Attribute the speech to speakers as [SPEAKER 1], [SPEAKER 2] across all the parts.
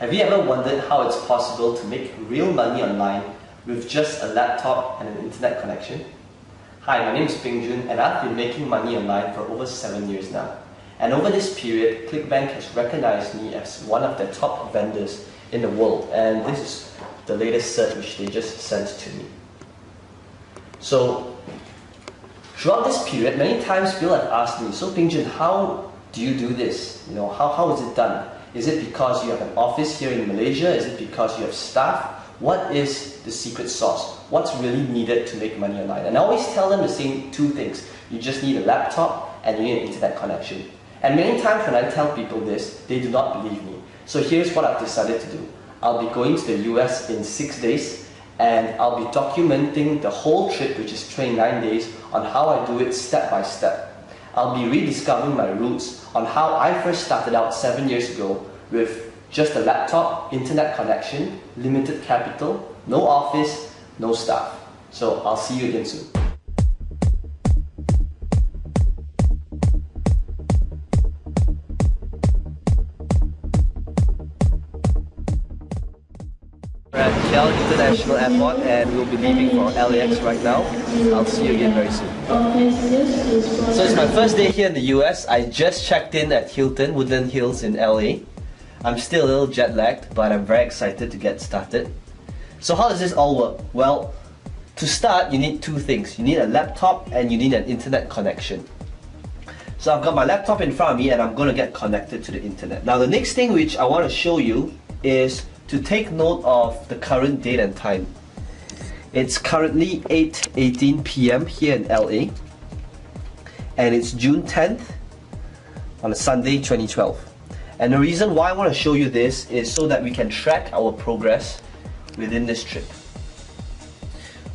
[SPEAKER 1] Have you ever wondered how it's possible to make real money online with just a laptop and an internet connection? Hi, my name is Ping Jun and I've been making money online for over 7 years now. And over this period, ClickBank has recognized me as one of their top vendors in the world, and this is the latest cert which they just sent to me. So, throughout this period, many times people have asked me, so Ping Jun, how do you do this? How is it done? Is it because you have an office here in Malaysia? Is it because you have staff? What is the secret sauce? What's really needed to make money online? And I always tell them the same two things. You just need a laptop and you need an internet connection. And many times when I tell people this, they do not believe me. So here's what I've decided to do. I'll be going to the US in 6 days, and I'll be documenting the whole trip, which is 29 days, on how I do it step by step. I'll be rediscovering my roots on how I first started out 7 years ago with just a laptop, internet connection, limited capital, no office, no staff. So I'll see you again soon. We're at KL International Airport and we'll be leaving for LAX right now. I'll see you again very soon. So it's my first day here in the US. I just checked in at Hilton, Woodland Hills in LA. I'm still a little jet lagged, but I'm very excited to get started. So how does this all work? Well, to start you need two things. You need a laptop and you need an internet connection. So I've got my laptop in front of me and I'm going to get connected to the internet. Now the next thing which I want to show you is to take note of the current date and time. It's currently 8:18 p.m. here in LA, and it's June 10th on a Sunday 2012. And the reason why I want to show you this is so that we can track our progress within this trip.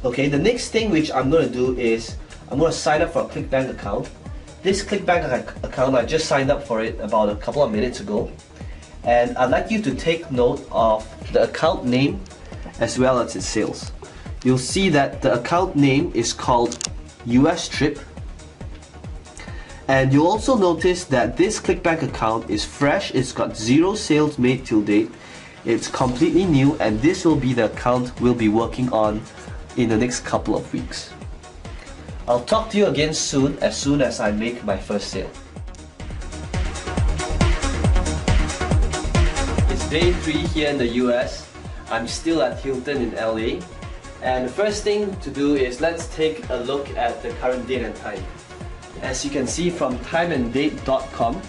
[SPEAKER 1] Okay, the next thing which I'm going to do is I'm going to sign up for a ClickBank account. This ClickBank account, I just signed up for it about a couple of minutes ago. And I'd like you to take note of the account name as well as its sales. You'll see that the account name is called US Trip. And you'll also notice that this ClickBank account is fresh. It's got 0 sales made till date. It's completely new, and this will be the account we'll be working on in the next couple of weeks. I'll talk to you again soon as I make my first sale. Day 3 here in the US. I'm still at Hilton in LA, and the first thing to do is let's take a look at the current date and time. As you can see from timeanddate.com,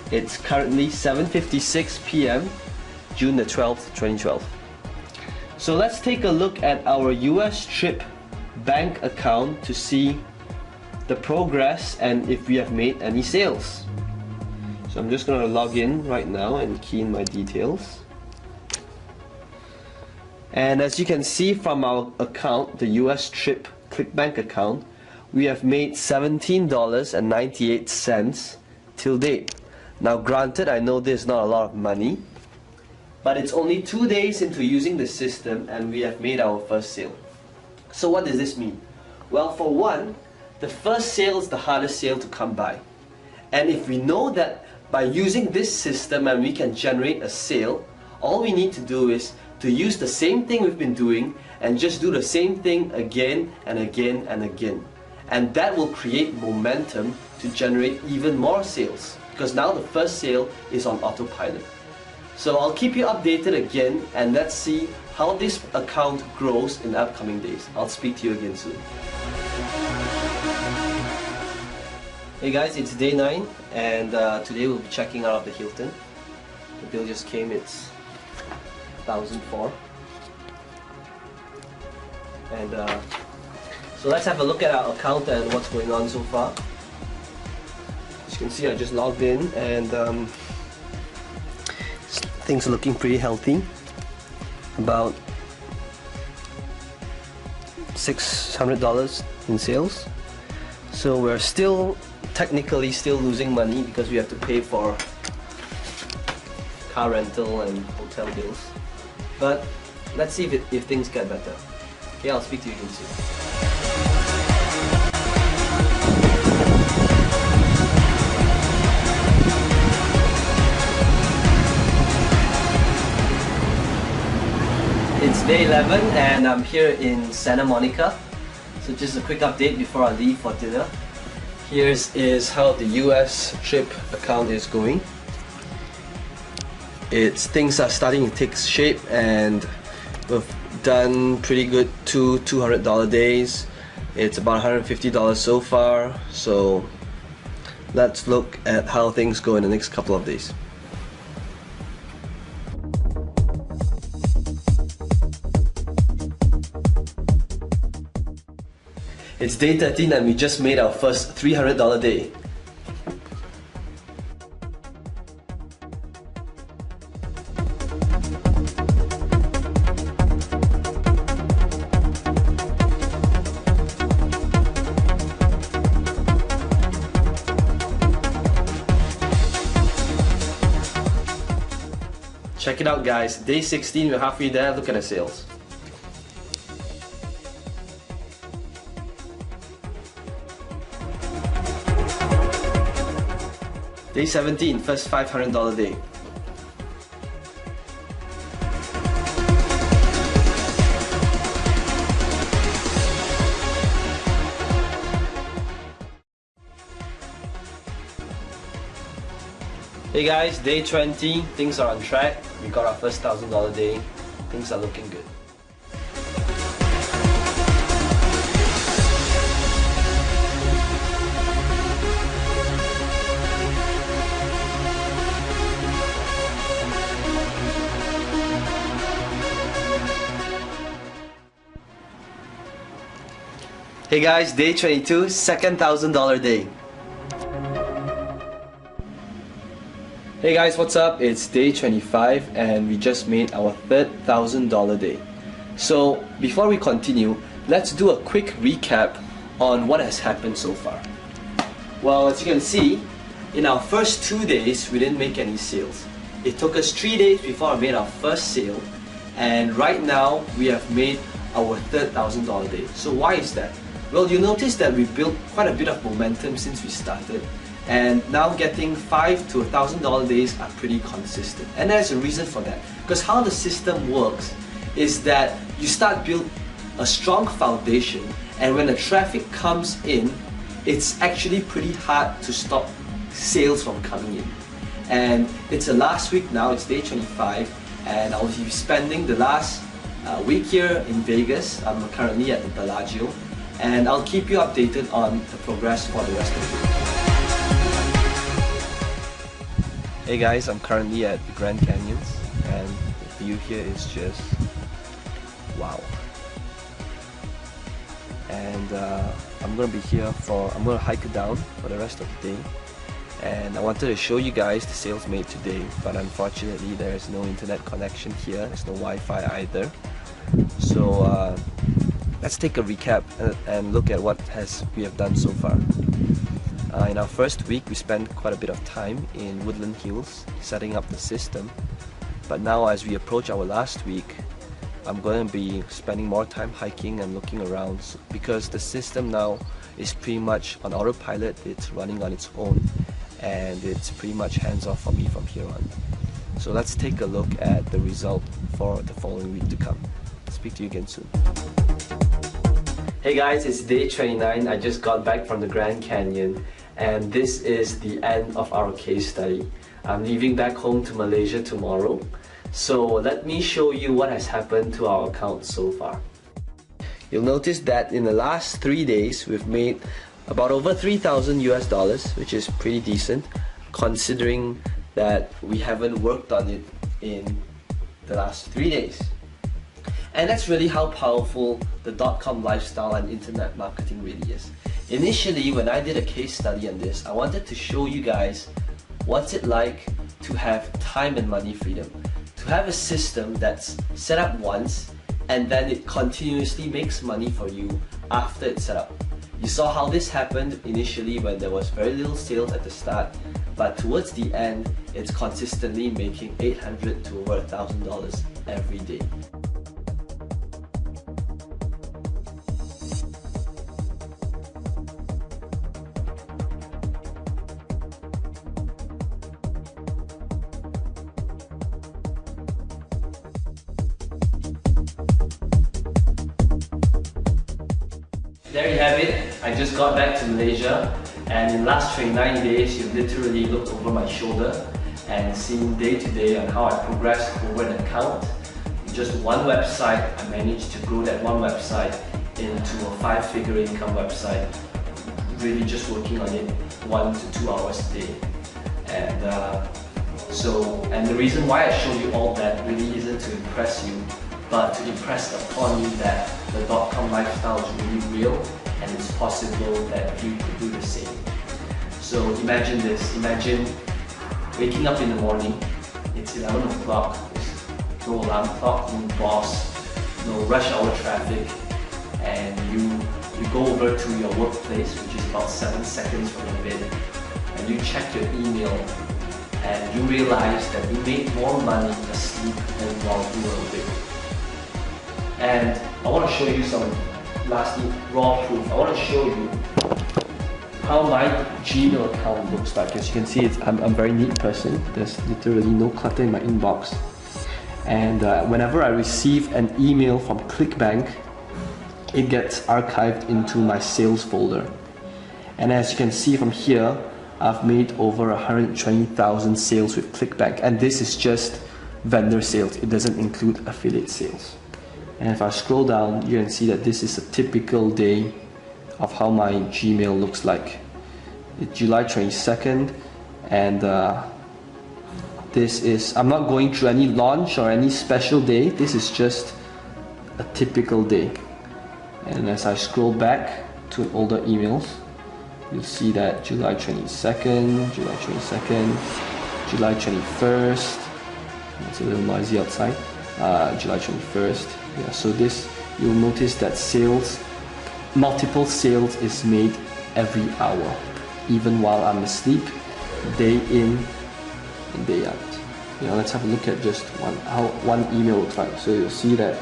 [SPEAKER 1] it's currently 7:56 p.m. June the 12th, 2012. So let's take a look at our US Trip bank account to see the progress and if we have made any sales. So I'm just going to log in right now and key in my details. And as you can see from our account, the US Trip ClickBank account, we have made $17.98 till date. Now granted, I know this is not a lot of money, but it's only 2 days into using the system and we have made our first sale. So what does this mean? Well, for one, the first sale is the hardest sale to come by. And if we know that by using this system and we can generate a sale, all we need to do is to use the same thing we've been doing and just do the same thing again and again and again. And that will create momentum to generate even more sales, because now the first sale is on autopilot. So I'll keep you updated again, and let's see how this account grows in the upcoming days. I'll speak to you again soon. Hey guys, it's day 9 and today we'll be checking out of the Hilton. The bill just came, it's 1,004. And so let's have a look at our account and what's going on so far. As you can see, I just logged in and things are looking pretty healthy. About $600 in sales. So we're technically still losing money because we have to pay for car rental and hotel bills. But let's see if things get better. Okay, I'll speak to you again soon. day 11 and I'm here in Santa Monica. So just a quick update before I leave for dinner. Is how the US trip account is going. Things are starting to take shape and we've done pretty good $200 days. It's about $150 so far. So let's look at how things go in the next couple of days. It's day 13 and we just made our first $300 day. Check it out guys, day 16, we're halfway there, look at the sales. Day 17, first $500 day. Hey guys, day 20, things are on track. We got our first $1,000 day. Things are looking good. Hey guys, day 22, second $1,000 day. Hey guys, what's up? It's day 25 and we just made our third $1,000 day. So before we continue, let's do a quick recap on what has happened so far. Well, as you can see, in our first 2 days, we didn't make any sales. It took us 3 days before I made our first sale, and right now we have made our third $1,000 day. So why is that? Well, you notice that we built quite a bit of momentum since we started, and now getting $5 to $1,000 days are pretty consistent. And there's a reason for that. Because how the system works is that you start build a strong foundation, and when the traffic comes in, it's actually pretty hard to stop sales from coming in. And it's the last week now, it's day 25, and I'll be spending the last week here in Vegas. I'm currently at the Bellagio, and I'll keep you updated on the progress for the rest of the week. Hey guys, I'm currently at the Grand Canyons, and the view here is just wow. And I'm gonna be here I'm gonna hike it down for the rest of the day. And I wanted to show you guys the sales made today, but unfortunately there is no internet connection here. There's no Wi-Fi either. So let's take a recap and look at what we have done so far. In our first week, we spent quite a bit of time in Woodland Hills setting up the system. But now as we approach our last week, I'm going to be spending more time hiking and looking around, because the system now is pretty much on autopilot. It's running on its own, and it's pretty much hands-off for me from here on. So let's take a look at the result for the following week to come. Speak to you again soon. Hey guys, it's day 29. I just got back from the Grand Canyon, and this is the end of our case study. I'm leaving back home to Malaysia tomorrow. So let me show you what has happened to our account so far. You'll notice that in the last 3 days, we've made about over $3,000 US, which is pretty decent considering that we haven't worked on it in the last 3 days. And that's really how powerful the .com lifestyle and internet marketing really is. Initially, when I did a case study on this, I wanted to show you guys what's it like to have time and money freedom. To have a system that's set up once and then it continuously makes money for you after it's set up. You saw how this happened initially when there was very little sales at the start, but towards the end, it's consistently making $800 to over $1,000 every day. There you have it. I just got back to Malaysia, and in the last 29 days, you've literally looked over my shoulder and seen day to day on how I progressed over an account. Just one website, I managed to grow that one website into a 5-figure income website, really just working on it 1 to 2 hours a day. And the reason why I show you all that really isn't to impress you, but to impress upon you that the .com lifestyle is really real and it's possible that you could do the same. So imagine this, imagine waking up in the morning, it's 11 o'clock, there's no alarm clock, no boss, no rush hour traffic, and you go over to your workplace, which is about 7 seconds from your bed, and you check your email, and you realize that you made more money asleep than while you were awake. And I want to show you some lastly raw proof. I want to show you how my Gmail account looks like. As you can see, I'm a very neat person. There's literally no clutter in my inbox. And whenever I receive an email from ClickBank, it gets archived into my sales folder. And as you can see from here, I've made over 120,000 sales with ClickBank, and this is just vendor sales. It doesn't include affiliate sales. And if I scroll down, you can see that this is a typical day of how my Gmail looks like. It's July 22nd, and this is, I'm not going through any launch or any special day. This is just a typical day. And as I scroll back to older emails, you'll see that July 22nd, July 22nd, July 21st, it's a little noisy outside, July 21st, yeah, so this, you'll notice that sales, multiple sales is made every hour, even while I'm asleep, day in and day out. You know, let's have a look at just how one email looks like. So you'll see that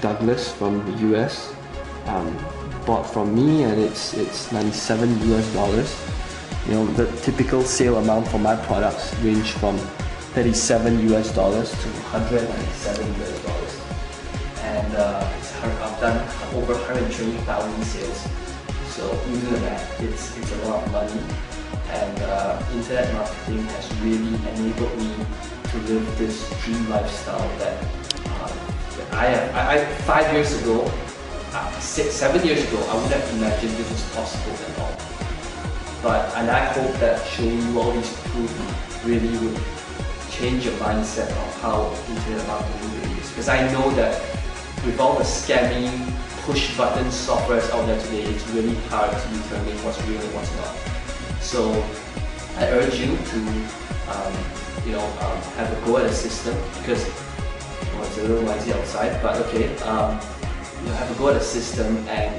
[SPEAKER 1] Douglas from the US bought from me, and it's 97 US dollars. You know, the typical sale amount for my products range from 37 US dollars to 197 US dollars. And I've done over 120,000 sales. So you do that, it's a lot of money. And internet marketing has really enabled me to live this dream lifestyle that I 5 years ago, 7 years ago, I wouldn't have imagined this was possible at all. And I hope that showing you all these proof really would change your mindset of how internet marketing really is. Because I know that with all the scamming, push button softwares out there today, it's really hard to determine what's real and what's not. So I urge you to have a go at the system, because it's a little noisy outside, but okay, have a go at the system and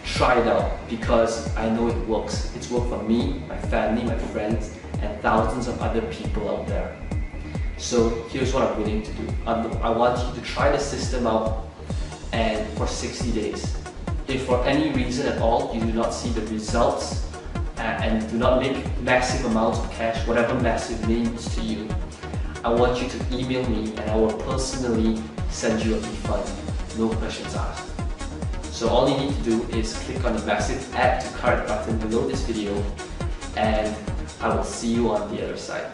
[SPEAKER 1] try it out, because I know it works. It's worked for me, my family, my friends, and thousands of other people out there. So here's what I'm willing to do. I want you to try the system out, and for 60 days. If for any reason at all you do not see the results and do not make massive amounts of cash, whatever massive means to you, I want you to email me and I will personally send you a refund, no questions asked. So all you need to do is click on the massive add to cart button below this video, and I will see you on the other side.